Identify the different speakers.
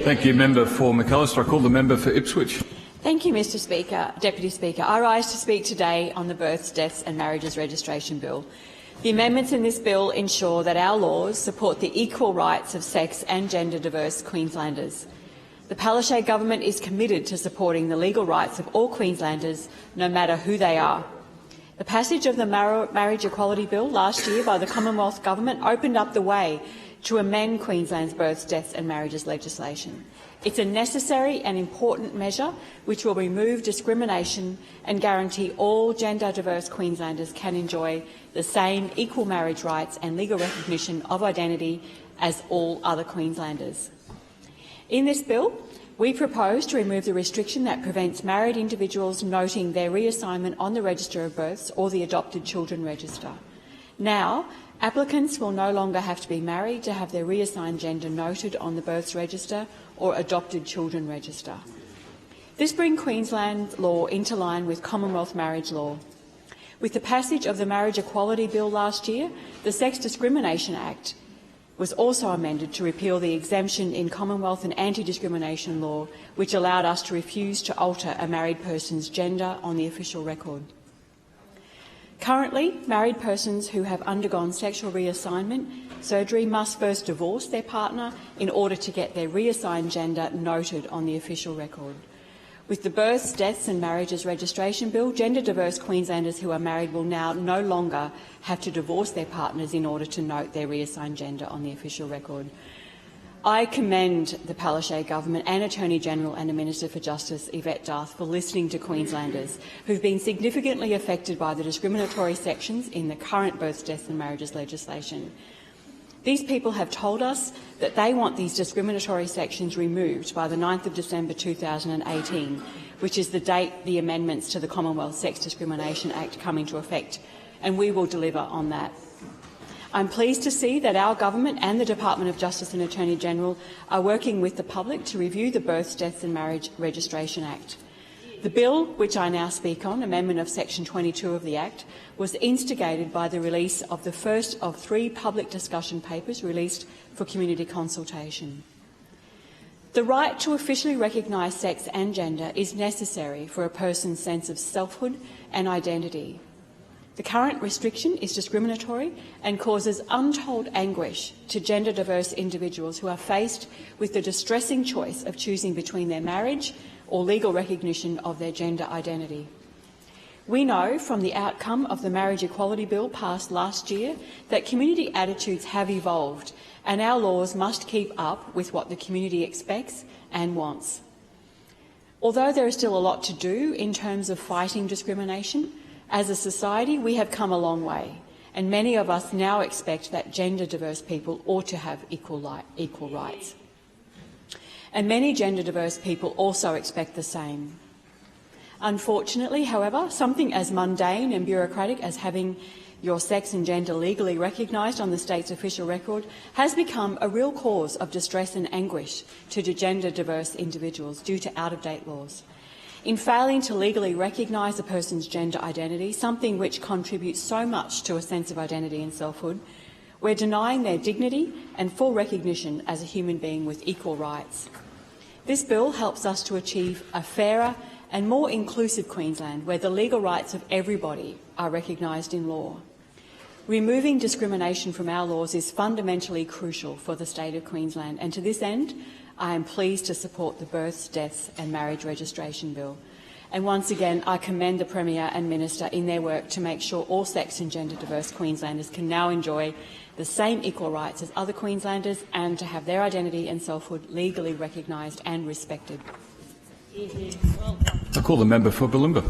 Speaker 1: Thank you, Member for Palaszczuk. I call the member for Ipswich.
Speaker 2: Thank you, Mr Speaker. Deputy Speaker, I rise to speak today on the Births, Deaths and Marriages Registration Bill. The amendments in this bill ensure that our laws support the equal rights of sex and gender diverse Queenslanders. The Palaszczuk Government is committed to supporting the legal rights of all Queenslanders, no matter who they are. The passage of the Marriage Equality Bill last year by the Commonwealth Government opened up the way to amend Queensland's births, deaths and marriages legislation. It's a necessary and important measure which will remove discrimination and guarantee all gender-diverse Queenslanders can enjoy the same equal marriage rights and legal recognition of identity as all other Queenslanders. In this bill, we propose to remove the restriction that prevents married individuals noting their reassignment on the Register of Births or the Adopted Children Register. Now, applicants will no longer have to be married to have their reassigned gender noted on the Births Register or Adopted Children Register. This brings Queensland law into line with Commonwealth marriage law. With the passage of the Marriage Equality Bill last year, the Sex Discrimination Act was also amended to repeal the exemption in Commonwealth and anti-discrimination law, which allowed us to refuse to alter a married person's gender on the official record. Currently, married persons who have undergone sexual reassignment surgery must first divorce their partner in order to get their reassigned gender noted on the official record. With the Births, Deaths and Marriages Registration Bill, gender-diverse Queenslanders who are married will now no longer have to divorce their partners in order to note their reassigned gender on the official record. I commend the Palaszczuk Government and Attorney-General and the Minister for Justice, Yvette D'Arth, for listening to Queenslanders who have been significantly affected by the discriminatory sections in the current births, deaths and marriages legislation. These people have told us that they want these discriminatory sections removed by the 9th of December 2018, which is the date the amendments to the Commonwealth Sex Discrimination Act come into effect, and we will deliver on that. I'm pleased to see that our government and the Department of Justice and Attorney-General are working with the public to review the Births, Deaths and Marriage Registration Act. The bill, which I now speak on, amendment of Section 22 of the Act, was instigated by the release of the first of 3 public discussion papers released for community consultation. The right to officially recognise sex and gender is necessary for a person's sense of selfhood and identity. The current restriction is discriminatory and causes untold anguish to gender-diverse individuals who are faced with the distressing choice of choosing between their marriage or legal recognition of their gender identity. We know from the outcome of the Marriage Equality Bill passed last year that community attitudes have evolved, and our laws must keep up with what the community expects and wants. Although there is still a lot to do in terms of fighting discrimination, as a society, we have come a long way, and many of us now expect that gender-diverse people ought to have equal rights. And many gender-diverse people also expect the same. Unfortunately, however, something as mundane and bureaucratic as having your sex and gender legally recognised on the state's official record has become a real cause of distress and anguish to gender-diverse individuals due to out-of-date laws. In failing to legally recognise a person's gender identity, something which contributes so much to a sense of identity and selfhood, we're denying their dignity and full recognition as a human being with equal rights. This bill helps us to achieve a fairer and more inclusive Queensland where the legal rights of everybody are recognised in law. Removing discrimination from our laws is fundamentally crucial for the state of Queensland, and to this end, I am pleased to support the Births, Deaths and Marriage Registration Bill. And once again, I commend the Premier and Minister in their work to make sure all sex and gender-diverse Queenslanders can now enjoy the same equal rights as other Queenslanders and to have their identity and selfhood legally recognised and respected.
Speaker 1: I call the member for Bulimba.